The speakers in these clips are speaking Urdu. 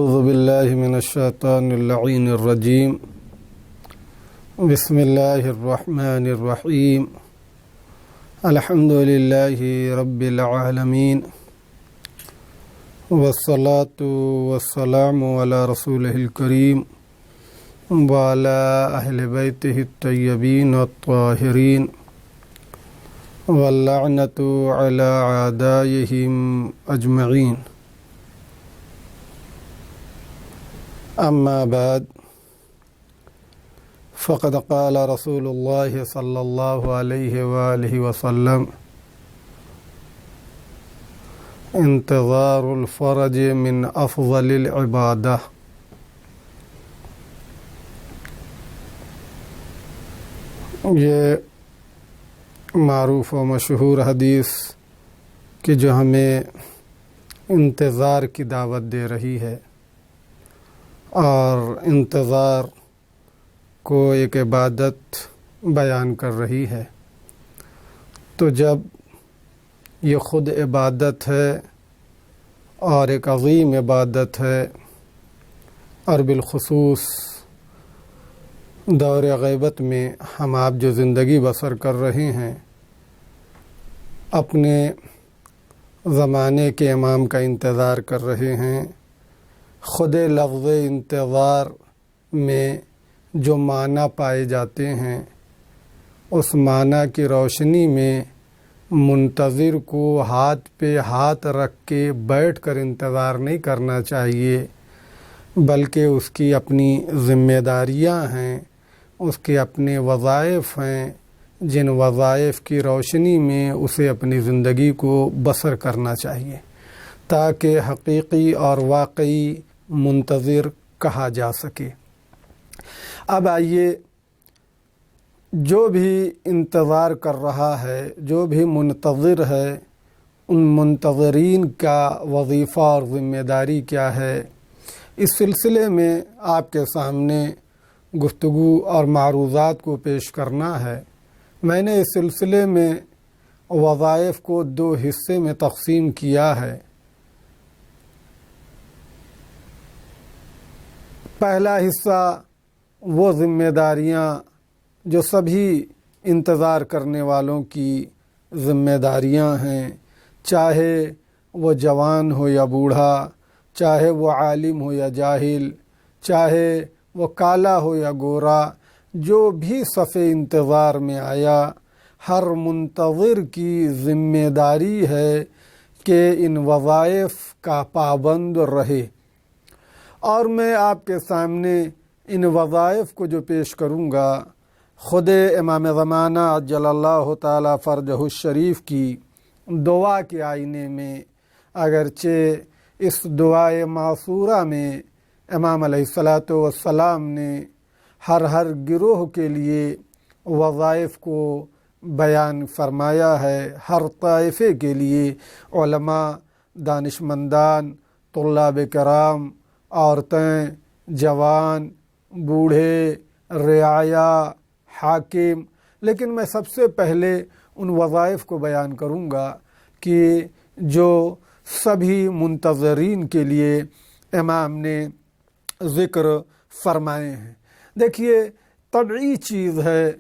اعوذ باللہ من الشیطان اللعین الرجیم بسم اللہ الرحمن الرحیم الحمد للہ رب العالمین والصلاة والسلام علی رسولہ الکریم وعلی اہل بیتہ الطیبین الطاہرین واللعنۃ علی اعدائہم اجمعین. اما بعد فقد قال رسول اللہ صلی اللہ علیہ وآلہ وسلم انتظار الفرج من افضل العبادہ. یہ معروف و مشہور حدیث کہ جو ہمیں انتظار کی دعوت دے رہی ہے اور انتظار کو ایک عبادت بیان کر رہی ہے. تو جب یہ خود عبادت ہے اور ایک عظیم عبادت ہے، اور بالخصوص دور غیبت میں ہم آپ جو زندگی بسر کر رہے ہیں، اپنے زمانے کے امام کا انتظار کر رہے ہیں، خود لفظ انتظار میں جو معنی پائے جاتے ہیں اس معنی کی روشنی میں منتظر کو ہاتھ پہ ہاتھ رکھ کے بیٹھ کر انتظار نہیں کرنا چاہیے، بلکہ اس کی اپنی ذمہ داریاں ہیں، اس کے اپنے وظائف ہیں، جن وظائف کی روشنی میں اسے اپنی زندگی کو بسر کرنا چاہیے تاکہ حقیقی اور واقعی منتظر کہا جا سکے. اب آئیے، جو بھی انتظار کر رہا ہے، جو بھی منتظر ہے، ان منتظرین کا وظیفہ اور ذمہ داری کیا ہے، اس سلسلے میں آپ کے سامنے گفتگو اور معروضات کو پیش کرنا ہے. میں نے اس سلسلے میں وظائف کو 2 حصے میں تقسیم کیا ہے. پہلا حصہ وہ ذمہ داریاں جو سبھی انتظار کرنے والوں کی ذمہ داریاں ہیں، چاہے وہ جوان ہو یا بوڑھا، چاہے وہ عالم ہو یا جاہل، چاہے وہ کالا ہو یا گورا، جو بھی صف انتظار میں آیا، ہر منتظر کی ذمہ داری ہے کہ ان وظائف کا پابند رہے. اور میں آپ کے سامنے ان وظائف کو جو پیش کروں گا، خود امام زمانہ عجل اللہ تعالی فرجہ الشریف کی دعا کے آئینے میں، اگرچہ اس دعائے معصورہ میں امام علیہ السلام نے ہر گروہ کے لیے وظائف کو بیان فرمایا ہے، ہر طائفے کے لیے علماء، دانشمندان، طلاب کرام، عورتیں، جوان، بوڑھے، رعایا، حاکم. لیکن میں سب سے پہلے ان وظائف کو بیان کروں گا کہ جو سبھی منتظرین کے لیے امام نے ذکر فرمائے ہیں. دیکھیے، طبعی چیز ہے،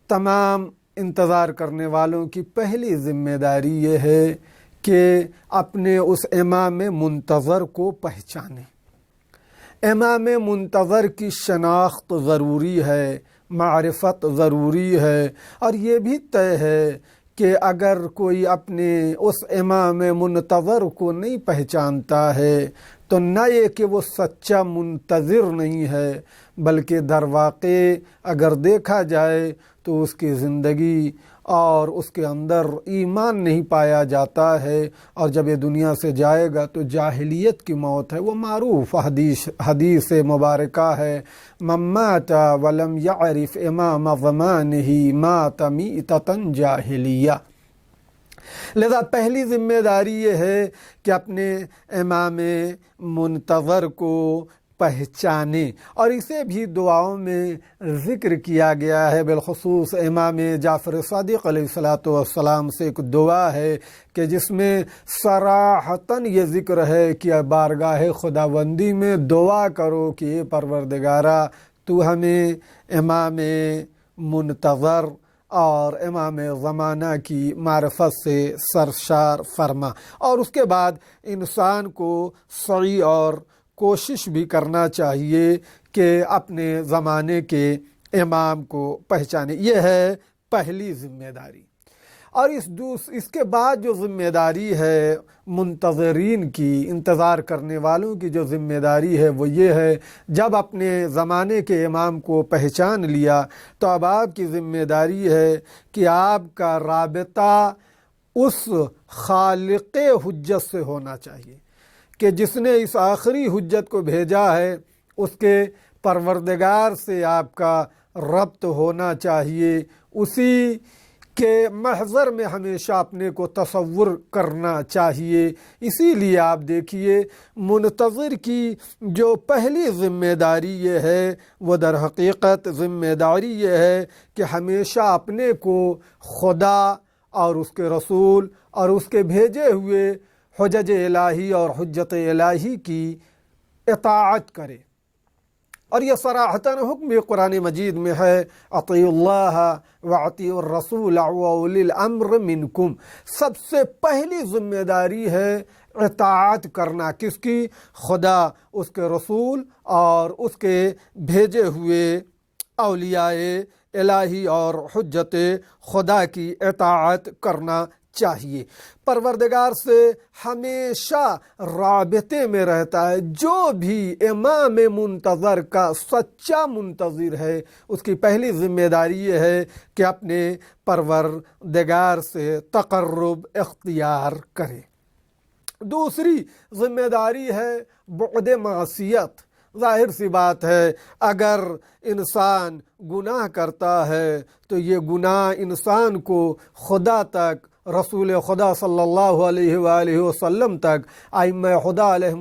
تمام انتظار کرنے والوں کی پہلی ذمہ داری یہ ہے کہ اپنے اس امام منتظر کو پہچانیں. امام منتظر کی شناخت ضروری ہے، معرفت ضروری ہے، اور یہ بھی طے ہے کہ اگر کوئی اپنے اس امام منتظر کو نہیں پہچانتا ہے تو نہ یہ کہ وہ سچا منتظر نہیں ہے، بلکہ در واقع اگر دیکھا جائے تو اس کی زندگی اور اس کے اندر ایمان نہیں پایا جاتا ہے، اور جب یہ دنیا سے جائے گا تو جاہلیت کی موت ہے. وہ معروف حدیث مبارکہ ہے، من مات ولم یعرف امام زمانہ مات میتۃ جاہلیہ. لذا پہلی ذمہ داری یہ ہے کہ اپنے امام منتظر کو پہچانے، اور اسے بھی دعاؤں میں ذکر کیا گیا ہے۔ بالخصوص امام جعفر صادق علیہ السلام سے ایک دعا ہے کہ جس میں صراحتاً یہ ذکر ہے کہ بارگاہ خداوندی میں دعا کرو کہ اے پروردگارہ تو ہمیں امام منتظر اور امام زمانہ کی معرفت سے سرشار فرما۔ اور اس کے بعد انسان کو سعی اور کوشش بھی کرنا چاہیے کہ اپنے زمانے کے امام کو پہچانے۔ یہ ہے پہلی ذمہ داری۔ اور اس کے بعد جو ذمہ داری ہے منتظرین کی، انتظار کرنے والوں کی جو ذمہ داری ہے وہ یہ ہے، جب اپنے زمانے کے امام کو پہچان لیا تو اب آپ کی ذمہ داری ہے کہ آپ کا رابطہ اس خالق حجت سے ہونا چاہیے کہ جس نے اس آخری حجت کو بھیجا ہے، اس کے پروردگار سے آپ کا ربط ہونا چاہیے، اسی کے محضر میں ہمیشہ اپنے کو تصور کرنا چاہیے۔ اسی لیے آپ دیکھیے منتظر کی جو پہلی ذمہ داری یہ ہے وہ در حقیقت ذمہ داری یہ ہے کہ ہمیشہ اپنے کو خدا اور اس کے رسول اور اس کے بھیجے ہوئے حجج الہی اور حجت الہی کی اطاعت کرے۔ اور یہ صراحتاً حکم قرآن مجید میں ہے، اطیعوا اللہ واطیعوا الرسول واولی الامر منکم۔ سب سے پہلی ذمہ داری ہے اطاعت کرنا، کس کی؟ خدا، اس کے رسول اور اس کے بھیجے ہوئے اولیاء الہی اور حجت خدا کی اطاعت کرنا چاہیے۔ پروردگار سے ہمیشہ رابطے میں رہتا ہے۔ جو بھی امام منتظر کا سچا منتظر ہے، اس کی پہلی ذمہ داری یہ ہے کہ اپنے پروردگار سے تقرب اختیار کرے۔ دوسری ذمہ داری ہے بعد معصیت۔ ظاہر سی بات ہے اگر انسان گناہ کرتا ہے تو یہ گناہ انسان کو خدا تک، رسول خدا صلی اللہ علیہ وآلہ وسلم تک، ائمہ خدا علیہ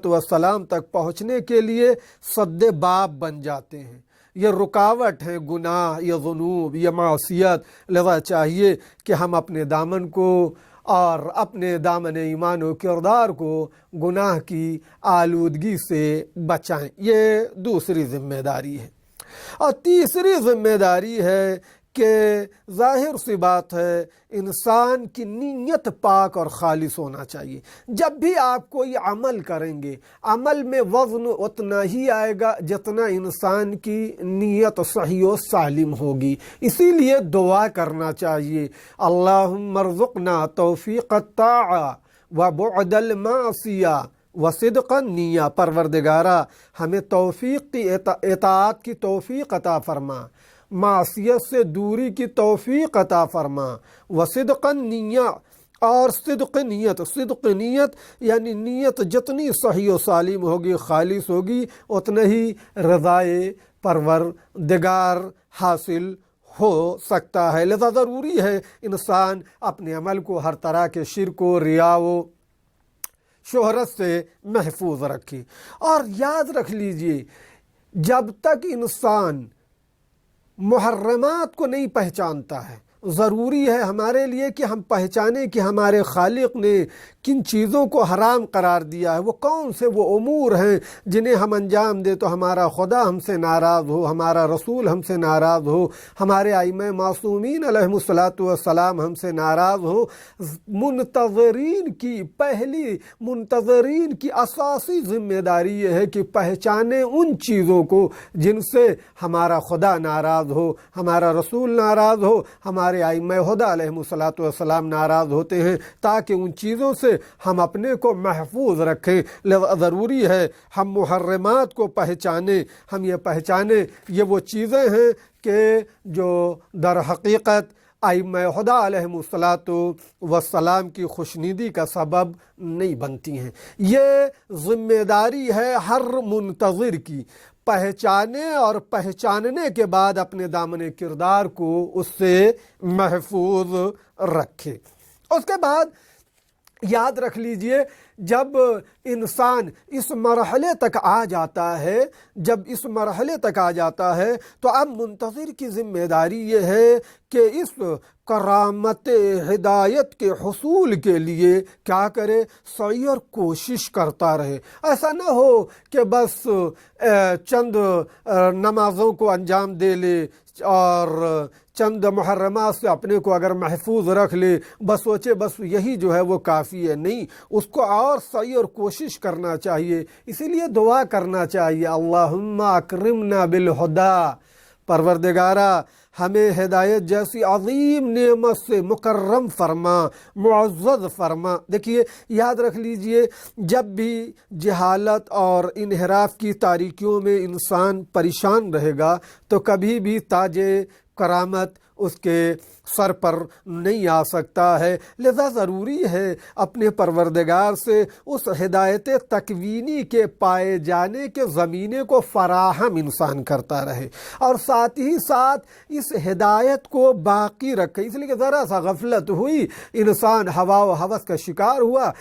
السلام تک پہنچنے کے لیے سد باب بن جاتے ہیں۔ یہ رکاوٹ ہے گناہ، یہ ذنوب، یہ معصیت۔ لہذا چاہیے کہ ہم اپنے دامن کو اور اپنے دامن ایمان و کردار کو گناہ کی آلودگی سے بچائیں۔ یہ دوسری ذمہ داری ہے۔ اور تیسری ذمہ داری ہے کہ ظاہر سی بات ہے انسان کی نیت پاک اور خالص ہونا چاہیے۔ جب بھی آپ کوئی عمل کریں گے، عمل میں وزن اتنا ہی آئے گا جتنا انسان کی نیت صحیح و سالم ہوگی۔ اسی لیے دعا کرنا چاہیے، اللہم ارزقنا توفیق الطاعہ وبعد المعصیہ وصدق النیہ۔ پروردگارہ ہمیں توفیق کی اطاعت کی توفیق عطا فرما، معصیت سے دوری کی توفیق عطا فرما، وصدق النیہ، اور صدق نیت یعنی نیت جتنی صحیح و سالم ہوگی، خالص ہوگی، اتنا ہی رضائے پروردگار حاصل ہو سکتا ہے۔ لذا ضروری ہے انسان اپنے عمل کو ہر طرح کے شرک و ریا و شہرت سے محفوظ رکھے۔ اور یاد رکھ لیجئے جب تک انسان محرمات کو نہیں پہچانتا ہے، ضروری ہے ہمارے لیے کہ ہم پہچانیں کہ ہمارے خالق نے کن چیزوں کو حرام قرار دیا ہے، وہ کون سے وہ امور ہیں جنہیں ہم انجام دیں تو ہمارا خدا ہم سے ناراض ہو، ہمارا رسول ہم سے ناراض ہو، ہمارے ائمہ معصومین علیہم السلام ہم سے ناراض ہو۔ منتظرین کی اساسی ذمہ داری یہ ہے کہ پہچانیں ان چیزوں کو جن سے ہمارا خدا ناراض ہو، ہمارا رسول ناراض ہو، ہمارے ائمہ خدا علیہم السلام ناراض ہوتے ہیں، تاکہ ان چیزوں سے ہم اپنے کو محفوظ رکھیں۔ ضروری ہے ہم محرمات کو پہچانیں، ہم یہ پہچانیں یہ وہ چیزیں ہیں کہ جو در حقیقت ائمہ خدا علیہم السلام کی خوشنودی کا سبب نہیں بنتی ہیں۔ یہ ذمہ داری ہے ہر منتظر کی، پہچانے اور پہچاننے کے بعد اپنے دامن کردار کو اس سے محفوظ رکھے۔ اس کے بعد یاد رکھ لیجئے جب انسان اس مرحلے تک آ جاتا ہے تو اب منتظر کی ذمہ داری یہ ہے کہ اس کرامت ہدایت کے حصول کے لیے کیا کرے؟ سعی اور کوشش کرتا رہے۔ ایسا نہ ہو کہ بس چند نمازوں کو انجام دے لے اور چند محرمات سے اپنے کو اگر محفوظ رکھ لے، بس سوچے بس یہی جو ہے وہ کافی ہے۔ نہیں، اس کو اور سعی اور کوشش کرنا چاہیے۔ اسی لیے دعا کرنا چاہیے، اللہم اکرمنا بالہدا، پروردگارا ہمیں ہدایت جیسی عظیم نعمت سے مکرم فرما، معزز فرما۔ دیکھیے یاد رکھ لیجئے، جب بھی جہالت اور انحراف کی تاریکیوں میں انسان پریشان رہے گا تو کبھی بھی تاج کرامت اس کے سر پر نہیں آ سکتا ہے۔ لذا ضروری ہے اپنے پروردگار سے اس ہدایت تکوینی کے پائے جانے کے زمینے کو فراہم انسان کرتا رہے، اور ساتھ ہی ساتھ اس ہدایت کو باقی رکھے۔ اس لیے کہ ذرا سا غفلت ہوئی، انسان ہوا و ہوس کا شکار ہوا،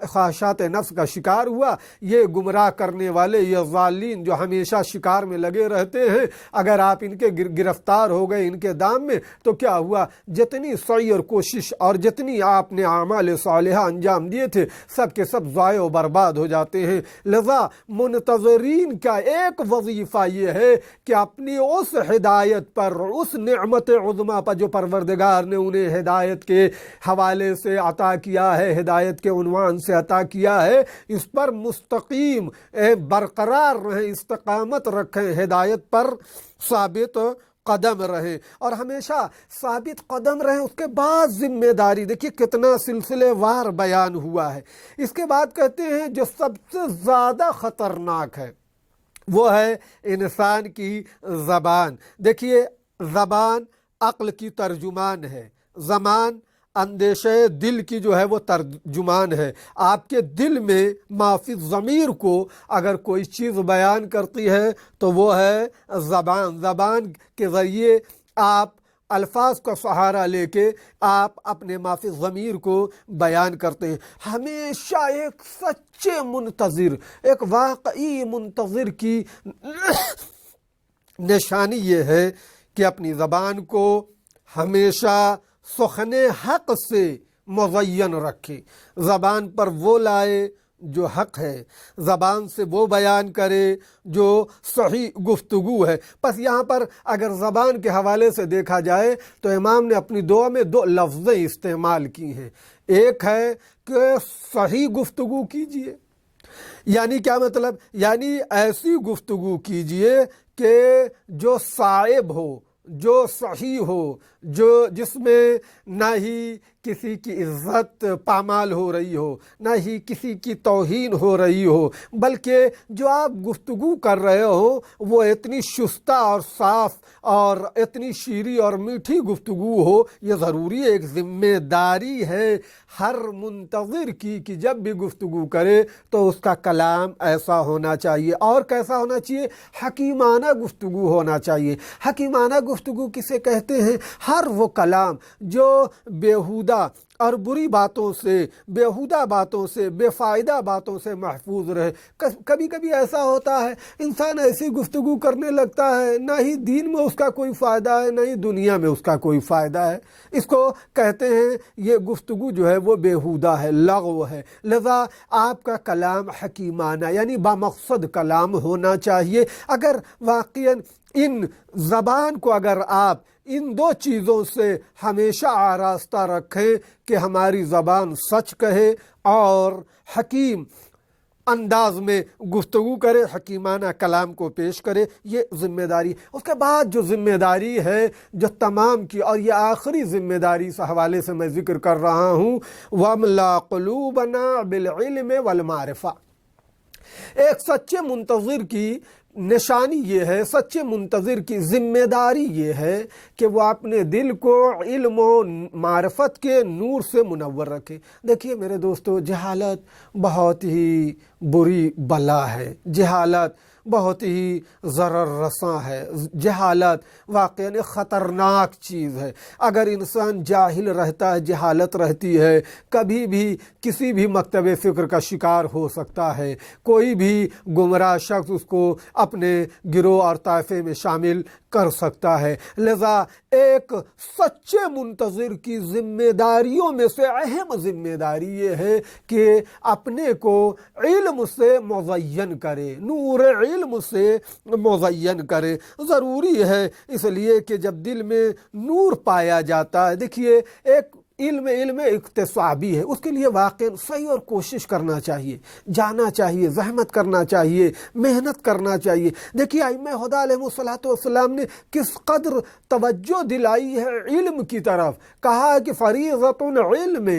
خواہشات نفس کا شکار ہوا۔ یہ گمراہ کرنے والے، یہ ضالین جو ہمیشہ شکار میں لگے رہتے ہیں، اگر آپ ان کے گرفتار ہو گئے ان کے دام میں تو کیا ہوا؟ جتنی سعی اور کوشش اور جتنی آپ نے اعمال صالحہ انجام دیے تھے، سب کے سب ضائع و برباد ہو جاتے ہیں۔ لذا منتظرین کا ایک وظیفہ یہ ہے کہ اپنی اس ہدایت پر، اس نعمت عظمیٰ پر جو پروردگار نے انہیں ہدایت کے حوالے سے عطا کیا ہے، ہدایت کے عنوان سے عطا کیا ہے، اس پر مستقیم برقرار رہیں، استقامت رکھیں، ہدایت پر ثابت قدم رہیں، اور ہمیشہ ثابت قدم رہیں۔ اس کے بعد ذمہ داری، دیکھیے کتنا سلسلے وار بیان ہوا ہے۔ اس کے بعد کہتے ہیں جو سب سے زیادہ خطرناک ہے وہ ہے انسان کی زبان۔ دیکھیے زبان عقل کی ترجمان ہے، زبان اندیشہ دل کی جو ہے وہ ترجمان ہے۔ آپ کے دل میں معافی ضمیر کو اگر کوئی چیز بیان کرتی ہے تو وہ ہے زبان۔ زبان کے ذریعے آپ الفاظ کا سہارا لے کے آپ اپنے معافی ضمیر کو بیان کرتے ہیں۔ ہمیشہ ایک سچے منتظر، ایک واقعی منتظر کی نشانی یہ ہے کہ اپنی زبان کو ہمیشہ سخن حق سے مزین رکھے، زبان پر وہ لائے جو حق ہے، زبان سے وہ بیان کرے جو صحیح گفتگو ہے۔ پس یہاں پر اگر زبان کے حوالے سے دیکھا جائے تو امام نے اپنی دعا میں دو لفظیں استعمال کی ہیں۔ ایک ہے کہ صحیح گفتگو کیجئے، یعنی کیا مطلب؟ یعنی ایسی گفتگو کیجئے کہ جو صائب ہو، جو صحیح ہو، جس میں نہ ہی کسی کی عزت پامال ہو رہی ہو، نہ ہی کسی کی توہین ہو رہی ہو، بلکہ جو آپ گفتگو کر رہے ہو وہ اتنی شستہ اور صاف اور اتنی شیریں اور میٹھی گفتگو ہو۔ یہ ضروری ایک ذمہ داری ہے ہر منتظر کی کہ جب بھی گفتگو کرے تو اس کا کلام ایسا ہونا چاہیے۔ اور کیسا ہونا چاہیے؟ حکیمانہ گفتگو ہونا چاہیے۔ حکیمانہ گفتگو کسے کہتے ہیں؟ ہر وہ کلام جو بیہودہ اور بری باتوں سے، بیہودہ باتوں سے، بے فائدہ باتوں سے محفوظ رہے۔ کبھی کبھی ایسا ہوتا ہے انسان ایسی گفتگو کرنے لگتا ہے، نہ ہی دین میں اس کا کوئی فائدہ ہے، نہ ہی دنیا میں اس کا کوئی فائدہ ہے۔ اس کو کہتے ہیں یہ گفتگو جو ہے وہ بیہودہ ہے، لغو ہے۔ لذا آپ کا کلام حکیمانہ یعنی بامقصد کلام ہونا چاہیے۔ اگر واقعاً ان زبان کو اگر آپ ان دو چیزوں سے ہمیشہ آراستہ رکھیں کہ ہماری زبان سچ کہے اور حکیم انداز میں گفتگو کرے، حکیمانہ کلام کو پیش کرے، یہ ذمہ داری۔ اس کے بعد جو ذمہ داری ہے جو تمام کی، اور یہ آخری ذمہ داری سے حوالے سے میں ذکر کر رہا ہوں، وَامْلَا قُلُوبَنَا بِالْعِلْمِ وَالْمَعْرِفَةِ۔ ایک سچے منتظر کی نشانی یہ ہے، سچے منتظر کی ذمہ داری یہ ہے کہ وہ اپنے دل کو علم و معرفت کے نور سے منور رکھے۔ دیکھیے میرے دوستو، جہالت بہت ہی بری بلا ہے، جہالت بہت ہی ضرر رساں ہے۔ جہالت واقعاً ایک خطرناک چیز ہے۔ اگر انسان جاہل رہتا ہے، جہالت رہتی ہے، کبھی بھی کسی بھی مکتب فکر کا شکار ہو سکتا ہے، کوئی بھی گمراہ شخص اس کو اپنے گروہ اور طائفے میں شامل کر سکتا ہے۔ لذا ایک سچے منتظر کی ذمہ داریوں میں سے اہم ذمہ داری یہ ہے کہ اپنے کو علم سے مزین کرے، نور علم سے مزین کرے۔ ضروری ہے اس لیے کہ جب دل میں نور پایا جاتا ہے، دیکھیے ایک علم اکتسابی ہے، اس کے لیے واقعی صحیح اور کوشش کرنا چاہیے، جانا چاہیے، زحمت کرنا چاہیے، محنت کرنا چاہیے۔ دیکھیے ائمہ خدا علیہ السلام نے کس قدر توجہ دلائی ہے علم کی طرف، کہا ہے کہ فریضۃ علم،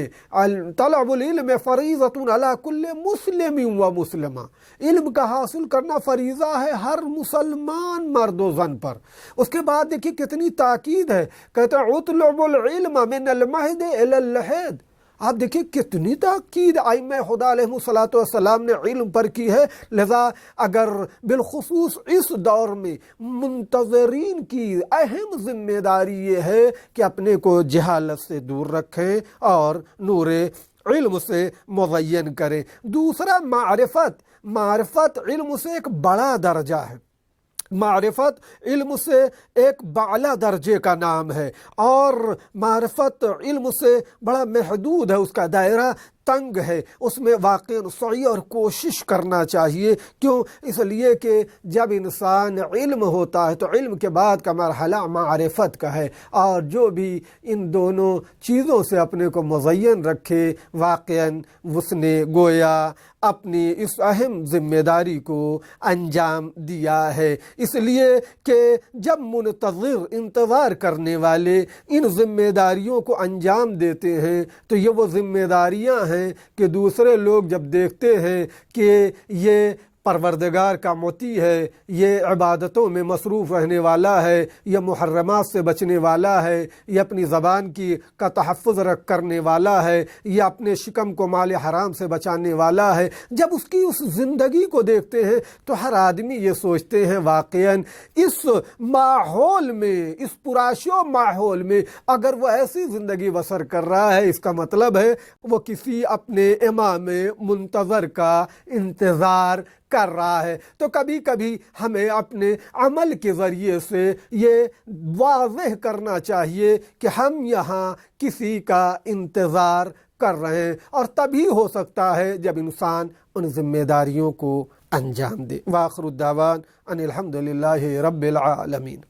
طلب العلم فریضۃ علی کل مسلم و مسلمہ، علم کا حاصل کرنا فریضہ ہے ہر مسلمان مرد و زن پر۔ اس کے بعد دیکھیے کتنی تاکید ہے، کہتے ہیں اطلب العلم من المہد الی اللحد۔ آپ دیکھیے کتنی تاکید ائمہ خدا علیہ السلام نے علم پر کی ہے۔ لذا اگر بالخصوص اس دور میں منتظرین کی اہم ذمہ داری یہ ہے کہ اپنے کو جہالت سے دور رکھیں اور نور علم سے مزین کریں۔ دوسرا معرفت علم سے ایک بڑا درجہ ہے، معرفت علم سے ایک باعلیٰ درجے کا نام ہے، اور معرفت علم سے بڑا محدود ہے، اس کا دائرہ تنگ ہے، اس میں واقعی سعی اور کوشش کرنا چاہیے۔ کیوں؟ اس لیے کہ جب انسان علم ہوتا ہے تو علم کے بعد کا مرحلہ معرفت کا ہے، اور جو بھی ان دونوں چیزوں سے اپنے کو مزین رکھے واقعاً اس نے گویا اپنی اس اہم ذمہ داری کو انجام دیا ہے۔ اس لیے کہ جب منتظر انتظار کرنے والے ان ذمہ داریوں کو انجام دیتے ہیں تو یہ وہ ذمہ داریاں ہیں کہ دوسرے لوگ جب دیکھتے ہیں کہ یہ پروردگار کا مطیع ہے، یہ عبادتوں میں مصروف رہنے والا ہے، یہ محرمات سے بچنے والا ہے، یہ اپنی زبان کا تحفظ کرنے والا ہے، یہ اپنے شکم کو مال حرام سے بچانے والا ہے، جب اس کی اس زندگی کو دیکھتے ہیں تو ہر آدمی یہ سوچتے ہیں واقعاً اس ماحول میں، اس پرآشوب ماحول میں اگر وہ ایسی زندگی بسر کر رہا ہے، اس کا مطلب ہے وہ کسی اپنے امام منتظر کا انتظار کر رہا ہے۔ تو کبھی کبھی ہمیں اپنے عمل کے ذریعے سے یہ واضح کرنا چاہیے کہ ہم یہاں کسی کا انتظار کر رہے ہیں، اور تبھی ہو سکتا ہے جب انسان ان ذمہ داریوں کو انجام دے۔ وآخر الدعوان ان الحمد للہ رب العالمین۔